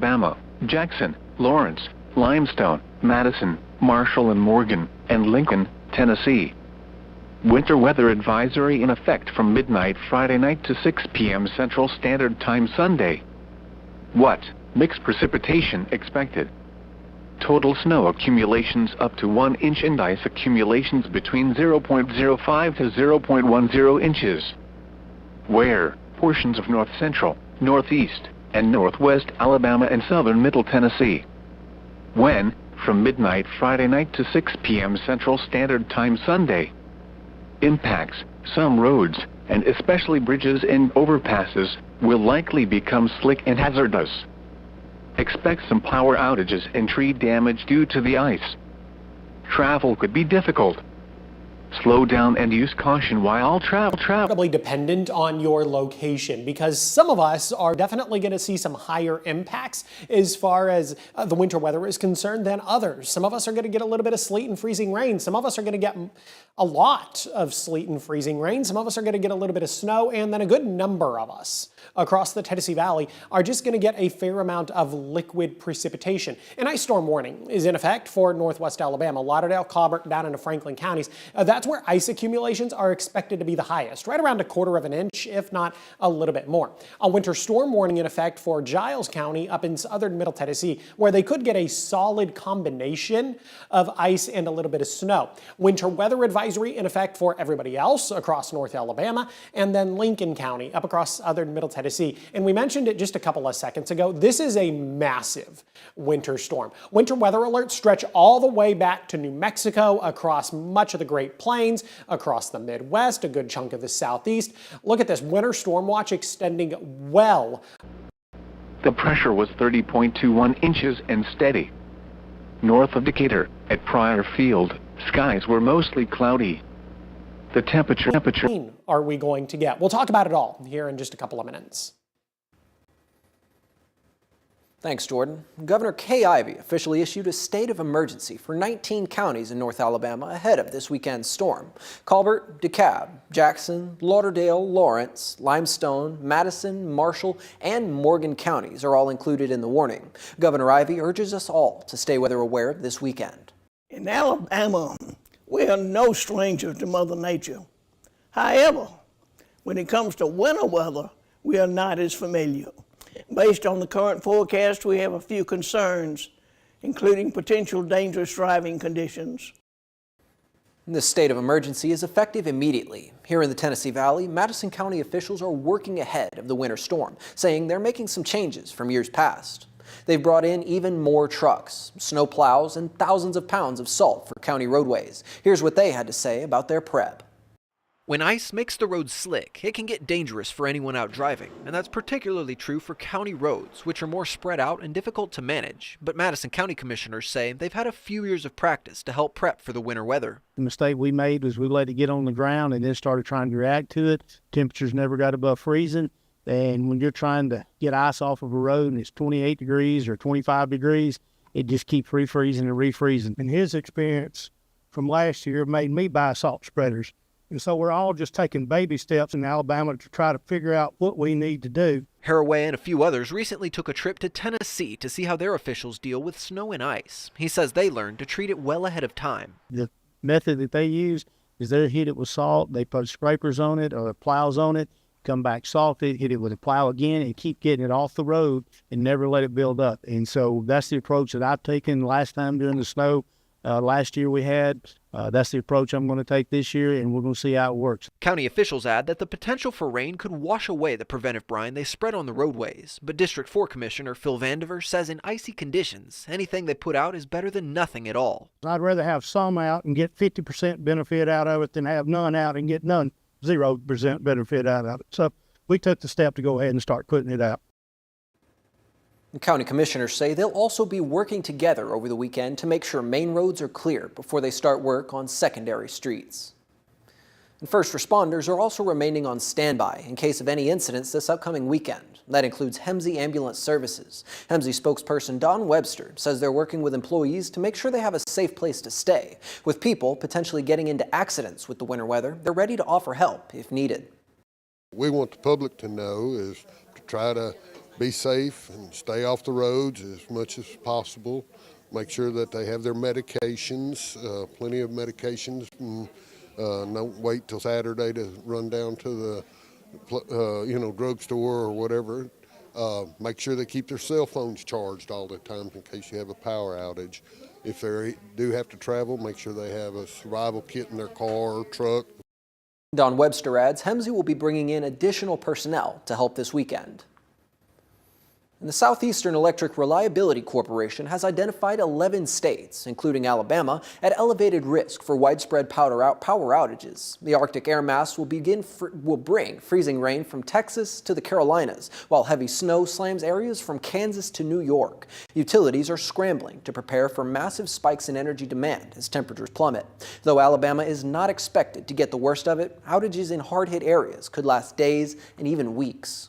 Alabama, Jackson, Lawrence, Limestone, Madison, Marshall and Morgan, and Lincoln, Tennessee. Winter weather advisory in effect from midnight Friday night to 6 p.m. Central Standard Time Sunday. What? Mixed precipitation expected. Total snow accumulations up to 1 inch and ice accumulations between 0.05 to 0.10 inches. Where? Portions of north central, northeast, and northwest Alabama and southern middle Tennessee. When? From midnight Friday night to 6 p.m. Central Standard Time Sunday. Impacts: some roads, and especially bridges and overpasses, will likely become slick and hazardous. Expect some power outages and tree damage due to the ice. Travel could be difficult. Slow down and use caution while travel. Incredibly dependent on your location, because some of us are definitely going to see some higher impacts as far as the winter weather is concerned than others. Some of us are going to get a little bit of sleet and freezing rain. Some of us are going to get a lot of sleet and freezing rain. Some of us are going to get a little bit of snow, and then a good number of us across the Tennessee Valley are just going to get a fair amount of liquid precipitation. An ice storm warning is in effect for northwest Alabama, Lauderdale, Colbert, down into Franklin counties. That's where ice accumulations are expected to be the highest, right around 1/4 inch, if not a little bit more. A winter storm warning in effect for Giles County up in southern middle Tennessee, where they could get a solid combination of ice and a little bit of snow. Winter weather advisory in effect for everybody else across North Alabama, and then Lincoln County up across southern middle Tennessee. And we mentioned it just a couple of seconds ago. This is a massive winter storm. Winter weather alerts stretch all the way back to New Mexico, across much of the Great Plains, across the Midwest, a good chunk of the Southeast. Look at this winter storm watch extending well. The pressure was 30.21 inches and steady. North of Decatur, at Pryor Field, skies were mostly cloudy. The temperature are we going to get? We'll talk about it all here in just a couple of minutes. Thanks, Jordan. Governor Kay Ivey officially issued a state of emergency for 19 counties in North Alabama ahead of this weekend's storm. Colbert, DeKalb, Jackson, Lauderdale, Lawrence, Limestone, Madison, Marshall, and Morgan counties are all included in the warning. Governor Ivey urges us all to stay weather aware this weekend. In Alabama, we are no strangers to Mother Nature. However, when it comes to winter weather, we are not as familiar. Based on the current forecast, we have a few concerns, including potential dangerous driving conditions. This state of emergency is effective immediately. Here in the Tennessee Valley, Madison County officials are working ahead of the winter storm, saying they're making some changes from years past. They've brought in even more trucks, snow plows, and thousands of pounds of salt for county roadways. Here's what they had to say about their prep. When ice makes the roads slick, it can get dangerous for anyone out driving, and that's particularly true for county roads, which are more spread out and difficult to manage. But Madison County commissioners say they've had a few years of practice to help prep for the winter weather. The mistake we made was we let it get on the ground and then started trying to react to it. Temperatures never got above freezing, and when you're trying to get ice off of a road and it's 28 degrees or 25 degrees, it just keeps refreezing and refreezing. And his experience from last year made me buy salt spreaders. And so we're all just taking baby steps in Alabama to try to figure out what we need to do. Haraway and a few others recently took a trip to Tennessee to see how their officials deal with snow and ice. He says they learned to treat it well ahead of time. The method that they use is they hit it with salt, they put scrapers on it or plows on it, come back salted, hit it with a plow again, and keep getting it off the road and never let it build up. And so that's the approach that I've taken last time during the snow. Last year we had. That's the approach I'm going to take this year, and we're going to see how it works. County officials add that the potential for rain could wash away the preventive brine they spread on the roadways. But District 4 Commissioner Phil Vandiver says in icy conditions, anything they put out is better than nothing at all. I'd rather have some out and get 50% benefit out of it than have none out and get 0% benefit out of it. So we took the step to go ahead and start putting it out. The county commissioners say they'll also be working together over the weekend to make sure main roads are clear before they start work on secondary streets. And first responders are also remaining on standby in case of any incidents this upcoming weekend. That includes Hemsey Ambulance Services. Hemsey spokesperson Don Webster says they're working with employees to make sure they have a safe place to stay. With people potentially getting into accidents with the winter weather, they're ready to offer help if needed. We want the public to know is to try to be safe and stay off the roads as much as possible. Make sure that they have their medications, plenty of medications, and don't wait till Saturday to run down to the drugstore or whatever. Make sure they keep their cell phones charged all the time in case you have a power outage. If they do have to travel, make sure they have a survival kit in their car or truck. Don Webster adds Hemsey will be bringing in additional personnel to help this weekend. And the Southeastern Electric Reliability Corporation has identified 11 states, including Alabama, at elevated risk for widespread power outages. The Arctic air mass will bring freezing rain from Texas to the Carolinas, while heavy snow slams areas from Kansas to New York. Utilities are scrambling to prepare for massive spikes in energy demand as temperatures plummet. Though Alabama is not expected to get the worst of it, outages in hard-hit areas could last days and even weeks.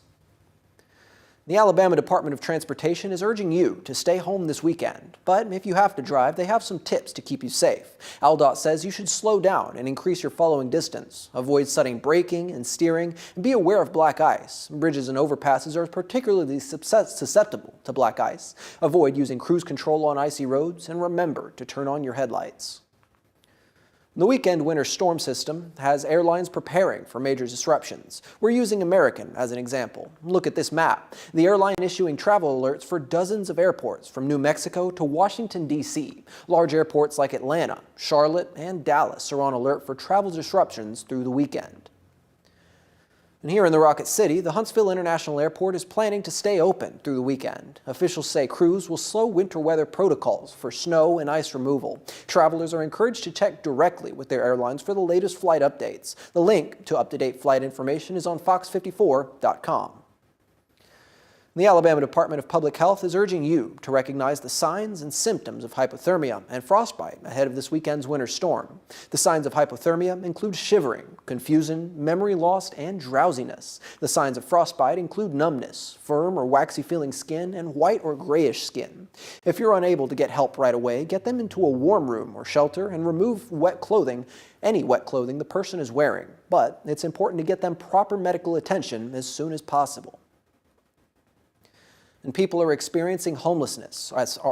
The Alabama Department of Transportation is urging you to stay home this weekend, but if you have to drive, they have some tips to keep you safe. AlDOT says you should slow down and increase your following distance. Avoid sudden braking and steering, and be aware of black ice. Bridges and overpasses are particularly susceptible to black ice. Avoid using cruise control on icy roads, and remember to turn on your headlights. The weekend winter storm system has airlines preparing for major disruptions. We're using American as an example. Look at this map. The airline issuing travel alerts for dozens of airports from New Mexico to Washington, D.C. Large airports like Atlanta, Charlotte, and Dallas are on alert for travel disruptions through the weekend. And here in the Rocket City, the Huntsville International Airport is planning to stay open through the weekend. Officials say crews will slow winter weather protocols for snow and ice removal. Travelers are encouraged to check directly with their airlines for the latest flight updates. The link to up-to-date flight information is on FOX54.com. The Alabama Department of Public Health is urging you to recognize the signs and symptoms of hypothermia and frostbite ahead of this weekend's winter storm. The signs of hypothermia include shivering, confusion, memory loss, and drowsiness. The signs of frostbite include numbness, firm or waxy feeling skin, and white or grayish skin. If you're unable to get help right away, get them into a warm room or shelter and remove any wet clothing the person is wearing. But it's important to get them proper medical attention as soon as possible. And people experiencing homelessness are some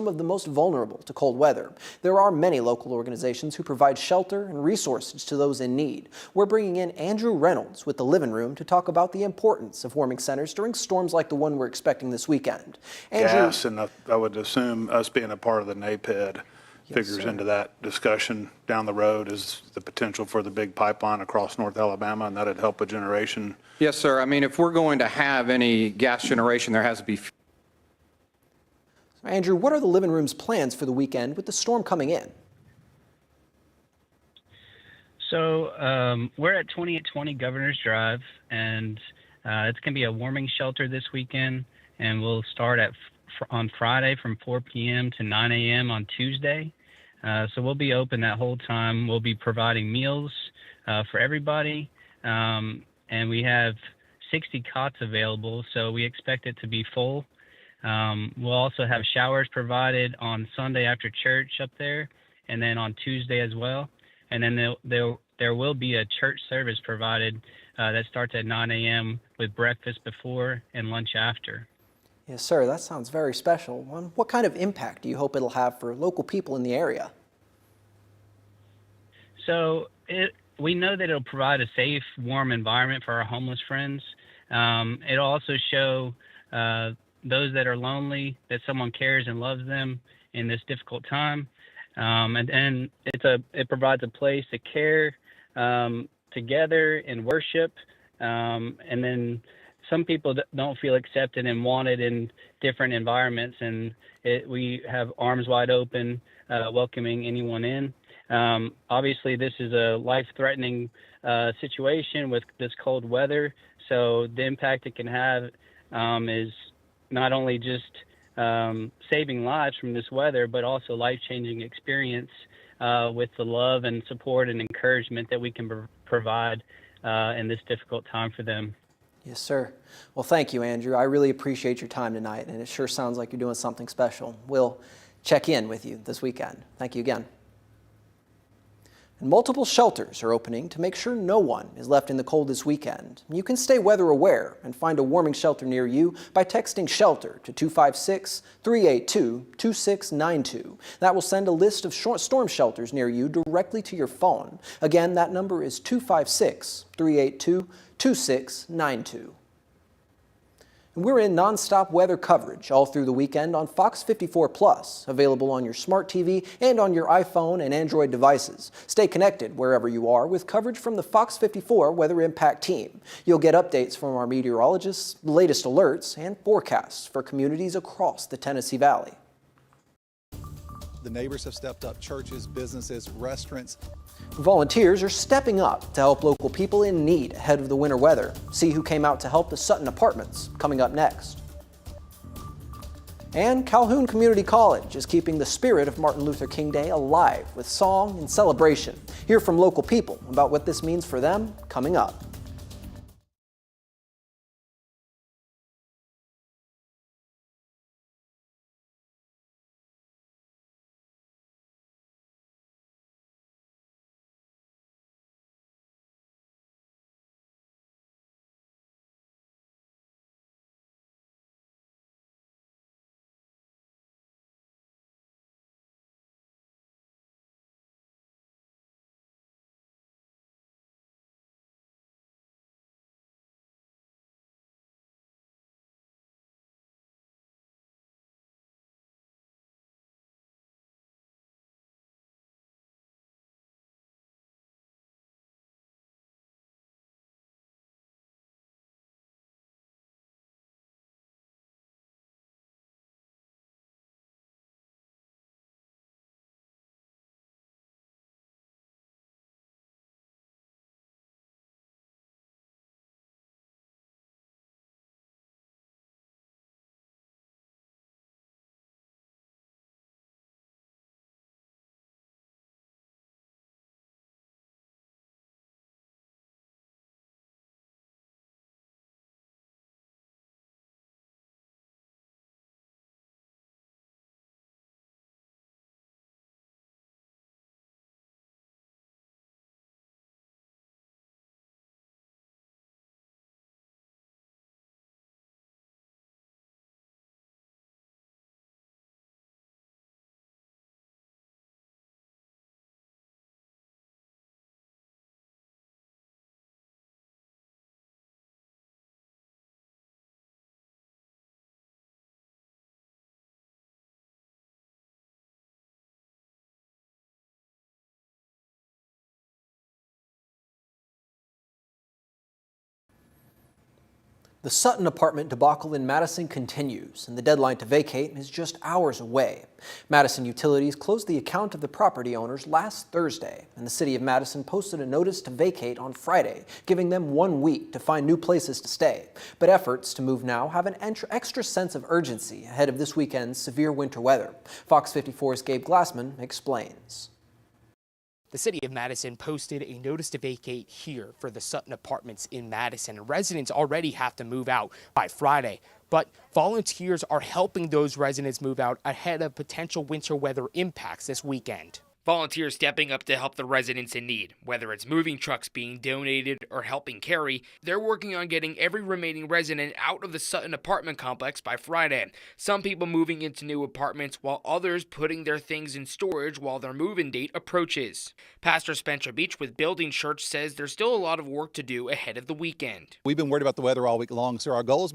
of the most vulnerable to cold weather. There are many local organizations who provide shelter and resources to those in need. We're bringing in Andrew Reynolds with the Living Room to talk about the importance of warming centers during storms like the one we're expecting this weekend. Andrew, Gas, and I would assume us being a part of the NAPED figures into that discussion down the road is the potential for the big pipeline across North Alabama, and that'd help a generation. Yes, sir. I mean, if we're going to have any gas generation, there has to be. Andrew, what are the Living Room's plans for the weekend with the storm coming in? So we're at 2820 Governor's Drive, and it's going to be a warming shelter this weekend, and we'll start on Friday from 4 p.m. to 9 a.m. on Tuesday. So we'll be open that whole time. We'll be providing meals for everybody, and we have 60 cots available, so we expect it to be full. We'll also have showers provided on Sunday after church up there, and then on Tuesday as well. And then there will be a church service provided that starts at 9 a.m. with breakfast before and lunch after. Yes, sir. That sounds very special. What kind of impact do you hope it'll have for local people in the area? So we know that it'll provide a safe, warm environment for our homeless friends. It'll also show those that are lonely that someone cares and loves them in this difficult time. And then it provides a place to care together and worship. And then some people don't feel accepted and wanted in different environments, and we have arms wide open, welcoming anyone in. Obviously, this is a life-threatening situation with this cold weather, so the impact it can have is not only just saving lives from this weather, but also life-changing experience with the love and support and encouragement that we can provide in this difficult time for them. Yes, sir. Well, thank you, Andrew. I really appreciate your time tonight, and it sure sounds like you're doing something special. We'll check in with you this weekend. Thank you again. And multiple shelters are opening to make sure no one is left in the cold this weekend. You can stay weather aware and find a warming shelter near you by texting SHELTER to 256-382-2692. That will send a list of storm shelters near you directly to your phone. Again, that number is 256-382-2692. And we're in nonstop weather coverage all through the weekend on Fox 54 Plus, available on your smart TV and on your iPhone and Android devices. Stay connected wherever you are with coverage from the Fox 54 Weather Impact Team. You'll get updates from our meteorologists, the latest alerts, and forecasts for communities across the Tennessee Valley. The neighbors have stepped up, churches, businesses, restaurants. Volunteers are stepping up to help local people in need ahead of the winter weather. See who came out to help the Sutton Apartments coming up next. And Calhoun Community College is keeping the spirit of Martin Luther King Day alive with song and celebration. Hear from local people about what this means for them coming up. The Sutton apartment debacle in Madison continues, and the deadline to vacate is just hours away. Madison Utilities closed the account of the property owners last Thursday, and the city of Madison posted a notice to vacate on Friday, giving them 1 week to find new places to stay. But efforts to move now have an extra sense of urgency ahead of this weekend's severe winter weather. Fox 54's Gabe Glassman explains. The city of Madison posted a notice to vacate here for the Sutton Apartments in Madison. Residents already have to move out by Friday, but volunteers are helping those residents move out ahead of potential winter weather impacts this weekend. Volunteers stepping up to help the residents in need. Whether it's moving trucks being donated or helping carry, they're working on getting every remaining resident out of the Sutton apartment complex by Friday. Some people moving into new apartments while others putting their things in storage while their move-in date approaches. Pastor Spencer Beach with Building Church says there's still a lot of work to do ahead of the weekend. We've been worried about the weather all week long, so our goal is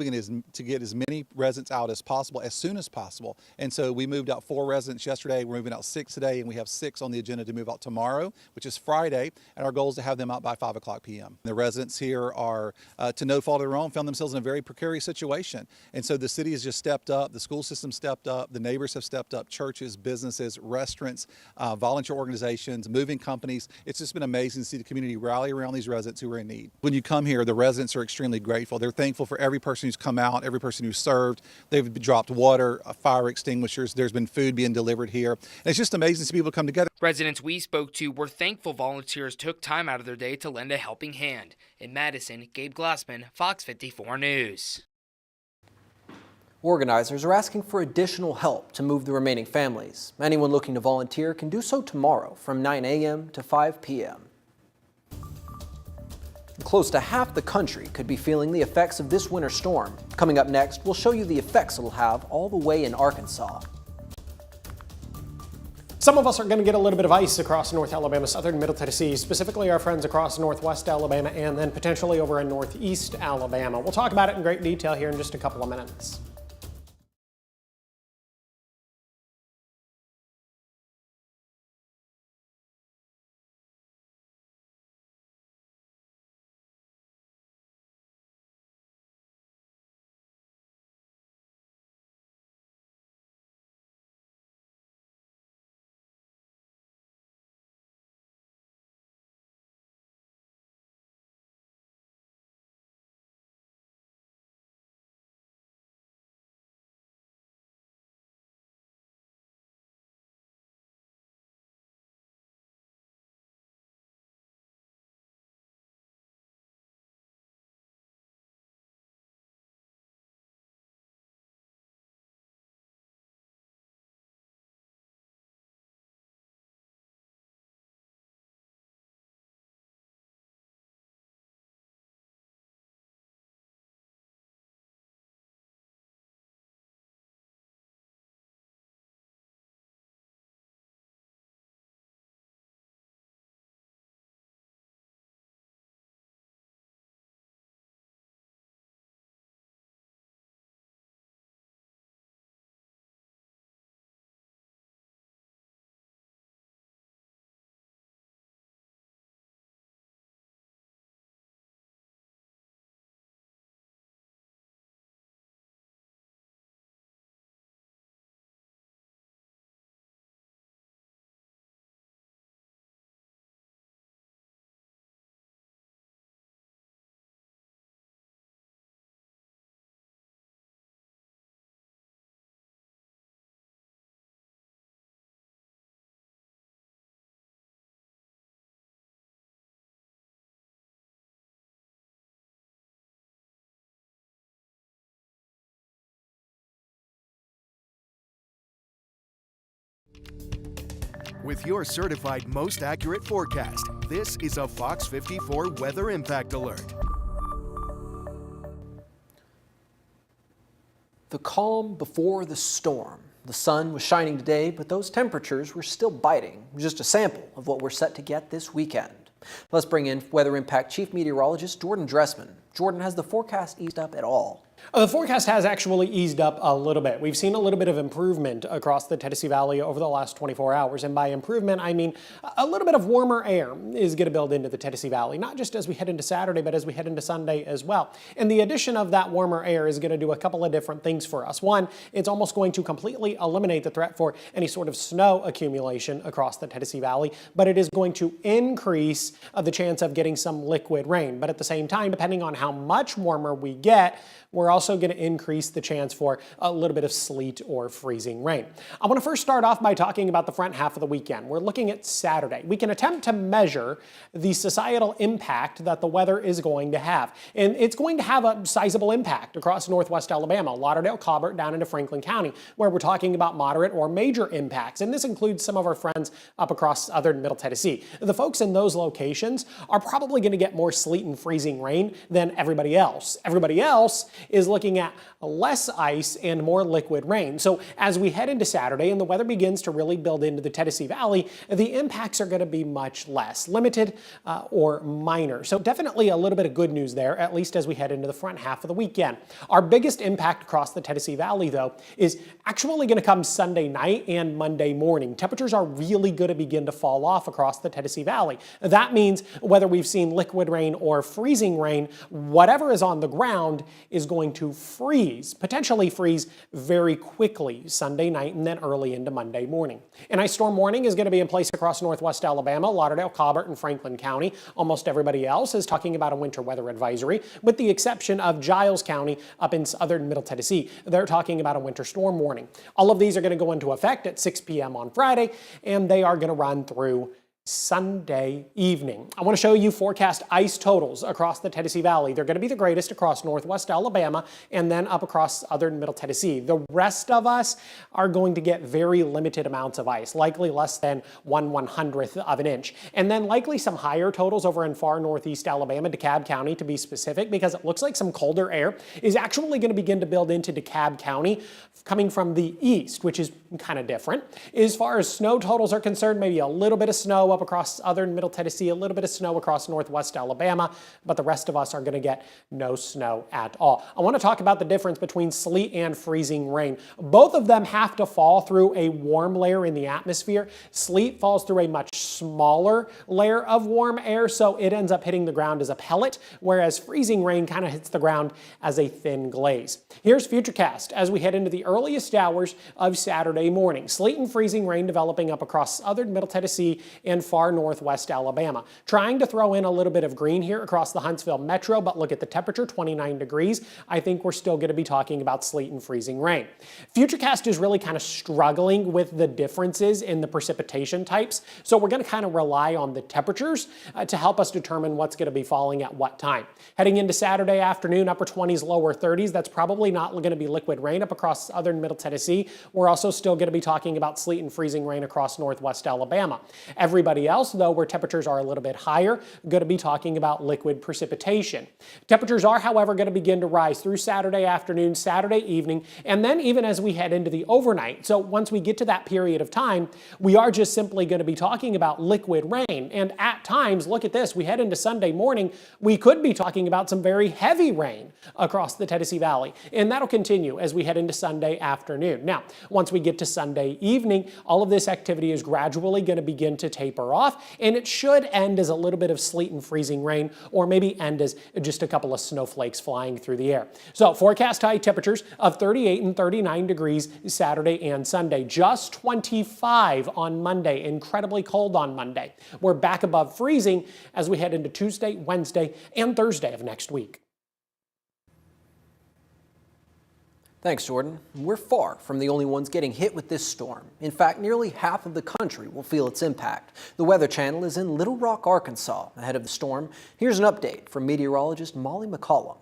to get as many residents out as possible, as soon as possible. And so we moved out 4 residents yesterday, we're moving out 6 today, and we have 6 on the agenda to move out tomorrow, which is Friday, and our goal is to have them out by 5 o'clock p.m. The residents here are, to no fault of their own, found themselves in a very precarious situation. And so the city has just stepped up, the school system stepped up, the neighbors have stepped up, churches, businesses, restaurants, volunteer organizations, moving companies. It's just been amazing to see the community rally around these residents who are in need. When you come here, the residents are extremely grateful. They're thankful for every person who's come out, every person who's served. They've dropped water, fire extinguishers. There's been food being delivered here. And it's just amazing to see people come together. Residents we spoke to were thankful volunteers took time out of their day to lend a helping hand. In Madison, Gabe Glassman, Fox 54 News. Organizers are asking for additional help to move the remaining families. Anyone looking to volunteer can do so tomorrow from 9 a.m. to 5 p.m. Close to half the country could be feeling the effects of this winter storm. Coming up next, we'll show you the effects it'll have all the way in Arkansas. Some of us are going to get a little bit of ice across North Alabama, southern Middle Tennessee, specifically our friends across northwest Alabama and then potentially over in northeast Alabama. We'll talk about it in great detail here in just a couple of minutes. With your certified most accurate forecast, this is a FOX54 Weather Impact Alert. The calm before the storm. The sun was shining today, but those temperatures were still biting. Just a sample of what we're set to get this weekend. Let's bring in Weather Impact Chief Meteorologist Jordan Dressman. Jordan, has the forecast eased up at all? The forecast has actually eased up a little bit. We've seen a little bit of improvement across the Tennessee Valley over the last 24 hours. And by improvement, I mean a little bit of warmer air is going to build into the Tennessee Valley, not just as we head into Saturday, but as we head into Sunday as well. And the addition of that warmer air is going to do a couple of different things for us. One, it's almost going to completely eliminate the threat for any sort of snow accumulation across the Tennessee Valley, but it is going to increase the chance of getting some liquid rain. But at the same time, depending on how much warmer we get, we're also going to increase the chance for a little bit of sleet or freezing rain. I want to first start off by talking about the front half of the weekend. We're looking at Saturday. We can attempt to measure the societal impact that the weather is going to have. And it's going to have a sizable impact across northwest Alabama, Lauderdale, Colbert, down into Franklin County, where we're talking about moderate or major impacts. And this includes some of our friends up across southern Middle Tennessee. The folks in those locations are probably going to get more sleet and freezing rain than everybody else. Everybody else is looking at less ice and more liquid rain. So as we head into Saturday and the weather begins to really build into the Tennessee Valley, the impacts are going to be much less, limited or minor. So definitely a little bit of good news there, at least as we head into the front half of the weekend. Our biggest impact across the Tennessee Valley, though, is actually going to come Sunday night and Monday morning. Temperatures are really going to begin to fall off across the Tennessee Valley. That means whether we've seen liquid rain or freezing rain, whatever is on the ground is going to freeze, potentially freeze very quickly Sunday night and then early into Monday morning. An ice storm warning is going to be in place across northwest Alabama, Lauderdale, Colbert, and Franklin County. Almost everybody else is talking about a winter weather advisory, with the exception of Giles County up in southern Middle Tennessee. They're talking about a winter storm warning. All of these are going to go into effect at 6 p.m. on Friday, and they are going to run through Sunday evening. I want to show you forecast ice totals across the Tennessee Valley. They're going to be the greatest across northwest Alabama and then up across southern and middle Tennessee. The rest of us are going to get very limited amounts of ice, likely less than 1/100th of an inch. And then likely some higher totals over in far northeast Alabama, DeKalb County to be specific, because it looks like some colder air is actually going to begin to build into DeKalb County coming from the east, which is kind of different. As far as snow totals are concerned, maybe a little bit of snow up across southern middle Tennessee, a little bit of snow across northwest Alabama, but the rest of us are going to get no snow at all. I want to talk about the difference between sleet and freezing rain. Both of them have to fall through a warm layer in the atmosphere. Sleet falls through a much smaller layer of warm air, so it ends up hitting the ground as a pellet, whereas freezing rain kind of hits the ground as a thin glaze. Here's Futurecast as we head into the earliest hours of Saturday morning. Sleet and freezing rain developing up across southern middle Tennessee and far northwest Alabama. Trying to throw in a little bit of green here across the Huntsville metro, but look at the temperature, 29 degrees. I think we're still going to be talking about sleet and freezing rain. Futurecast is really kind of struggling with the differences in the precipitation types, so we're going to kind of rely on the temperatures to help us determine what's going to be falling at what time. Heading into Saturday afternoon, upper 20s, lower 30s. That's probably not going to be liquid rain up across southern middle Tennessee. We're also still going to be talking about sleet and freezing rain across northwest Alabama. Everybody else, though, where temperatures are a little bit higher, going to be talking about liquid precipitation. Temperatures are, however, going to begin to rise through Saturday afternoon, Saturday evening, and then even as we head into the overnight. So once we get to that period of time, we are just simply going to be talking about liquid rain. And at times, look at this, we head into Sunday morning, we could be talking about some very heavy rain across the Tennessee Valley. And that'll continue as we head into Sunday afternoon. Now, once we get to Sunday evening, all of this activity is gradually going to begin to taper off, and it should end as a little bit of sleet and freezing rain, or maybe end as just a couple of snowflakes flying through the air. So forecast high temperatures of 38 and 39 degrees Saturday and Sunday. Just 25 on Monday. Incredibly cold on Monday. We're back above freezing as we head into Tuesday, Wednesday, and Thursday of next week. Thanks, Jordan. We're far from the only ones getting hit with this storm. In fact, nearly half of the country will feel its impact. The Weather Channel is in Little Rock, Arkansas, ahead of the storm. Here's an update from meteorologist Molly McCollum.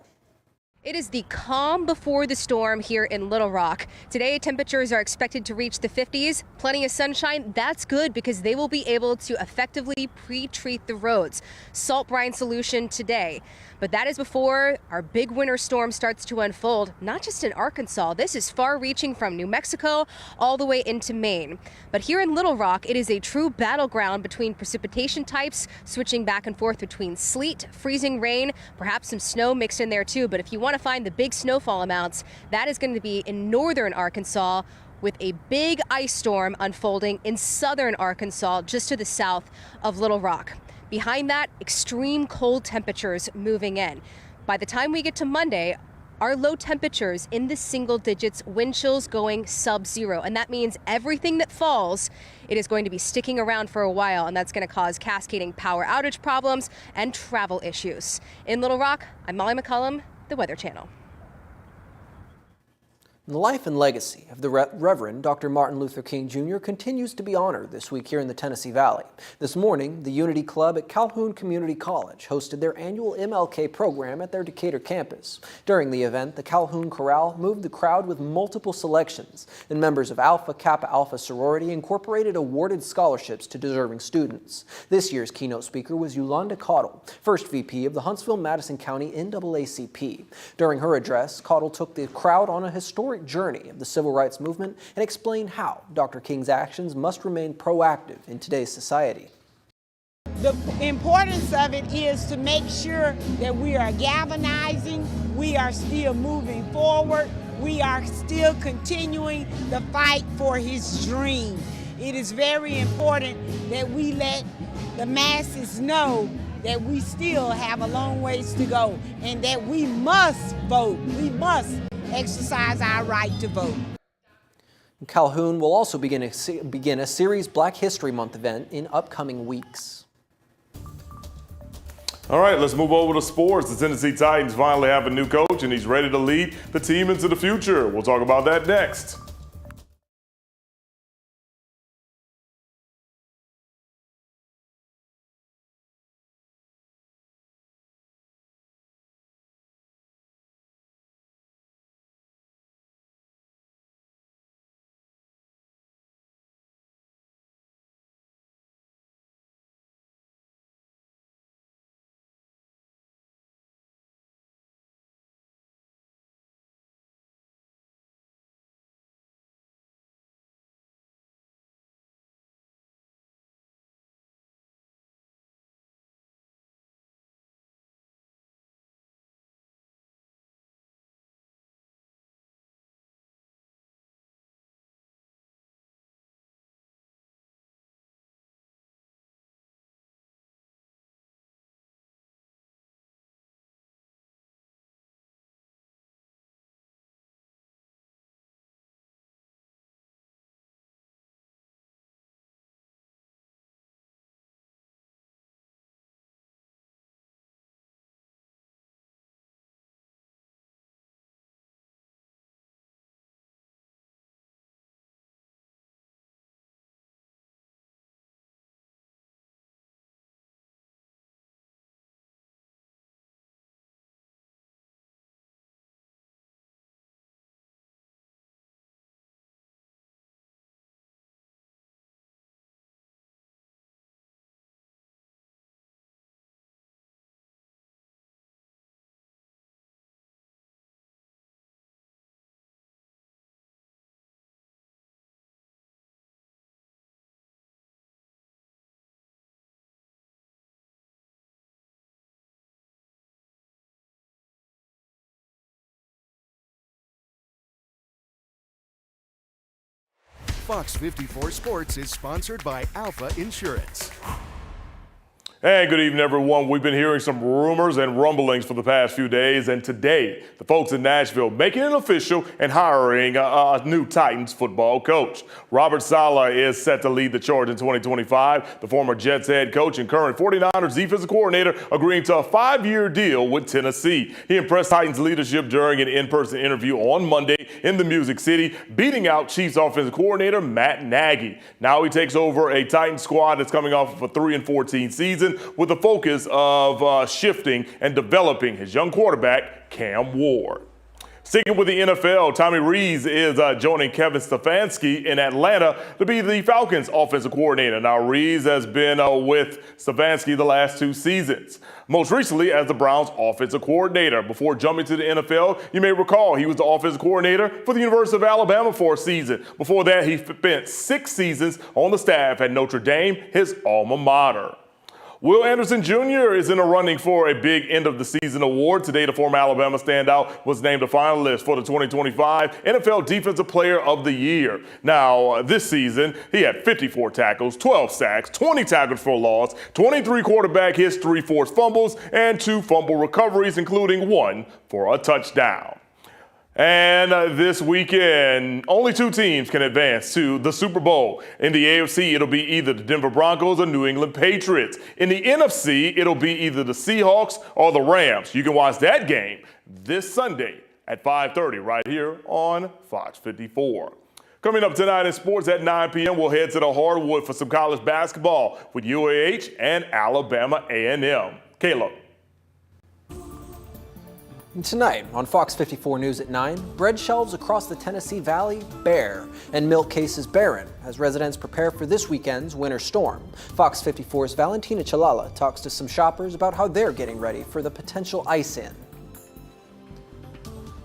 It is the calm before the storm here in Little Rock. Today, temperatures are expected to reach the 50s. Plenty of sunshine. That's good because they will be able to effectively pre-treat the roads. Salt brine solution today. But that is before our big winter storm starts to unfold, not just in Arkansas. This is far-reaching from New Mexico all the way into Maine. But here in Little Rock, it is a true battleground between precipitation types, switching back and forth between sleet, freezing rain, perhaps some snow mixed in there too. But if you want to find the big snowfall amounts, that is going to be in northern Arkansas, with a big ice storm unfolding in southern Arkansas, just to the south of Little Rock. Behind that, extreme cold temperatures moving in. By the time we get to Monday, our low temperatures in the single digits, wind chills going sub-zero. And that means everything that falls, it is going to be sticking around for a while, and that's going to cause cascading power outage problems and travel issues. In Little Rock, I'm Molly McCollum, the Weather Channel. The life and legacy of the Reverend Dr. Martin Luther King Jr. continues to be honored this week here in the Tennessee Valley. This morning, the Unity Club at Calhoun Community College hosted their annual MLK program at their Decatur campus. During the event, the Calhoun Chorale moved the crowd with multiple selections, and members of Alpha Kappa Alpha sorority incorporated awarded scholarships to deserving students. This year's keynote speaker was Yolanda Caudle, first VP of the Huntsville-Madison County NAACP. During her address, Caudle took the crowd on a historic journey of the civil rights movement and explained how Dr. King's actions must remain proactive in today's society. The importance of it is to make sure that we are galvanizing, we are still moving forward, we are still continuing the fight for his dream. It is very important that we let the masses know that we still have a long ways to go and that we must vote. We must exercise our right to vote. Calhoun will also begin a series Black History Month event in upcoming weeks. All right, let's move over to sports. The Tennessee Titans finally have a new coach, and he's ready to lead the team into the future. We'll talk about that next. Fox 54 Sports is sponsored by Alpha Insurance. And good evening, everyone. We've been hearing some rumors and rumblings for the past few days, and today, the folks in Nashville making it official and hiring a new Titans football coach. Robert Saleh is set to lead the charge in 2025. The former Jets head coach and current 49ers defensive coordinator agreeing to a 5-year deal with Tennessee. He impressed Titans leadership during an in-person interview on Monday in the Music City, beating out Chiefs offensive coordinator Matt Nagy. Now he takes over a Titans squad that's coming off of a 3-14 season, with the focus of shifting and developing his young quarterback, Cam Ward. Sticking with the NFL, Tommy Rees is joining Kevin Stefanski in Atlanta to be the Falcons offensive coordinator. Now, Rees has been with Stefanski the last 2 seasons, most recently as the Browns offensive coordinator. Before jumping to the NFL, you may recall he was the offensive coordinator for the University of Alabama for a season. Before that, he spent 6 seasons on the staff at Notre Dame, his alma mater. Will Anderson Jr. is in the running for a big end-of-the-season award. Today, the former Alabama standout was named a finalist for the 2025 NFL Defensive Player of the Year. Now, this season, he had 54 tackles, 12 sacks, 20 tackles for loss, 23 quarterback hits, 3 forced fumbles, and 2 fumble recoveries, including 1 for a touchdown. And this weekend, only 2 teams can advance to the Super Bowl. In the AFC, it'll be either the Denver Broncos or New England Patriots. In the NFC, it'll be either the Seahawks or the Rams. You can watch that game this Sunday at 5:30 right here on Fox 54. Coming up tonight in sports at 9 p.m., we'll head to the hardwood for some college basketball with UAH and Alabama A&M. Caleb. Tonight on Fox 54 News at 9, bread shelves across the Tennessee Valley bare and milk cases barren as residents prepare for this weekend's winter storm. Fox 54's Valentina Chalala talks to some shoppers about how they're getting ready for the potential ice-in.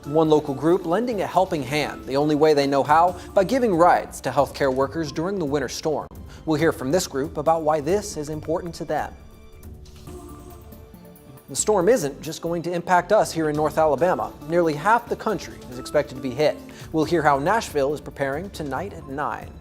One local group lending a helping hand, the only way they know how, by giving rides to healthcare workers during the winter storm. We'll hear from this group about why this is important to them. The storm isn't just going to impact us here in North Alabama. Nearly half the country is expected to be hit. We'll hear how Nashville is preparing tonight at 9.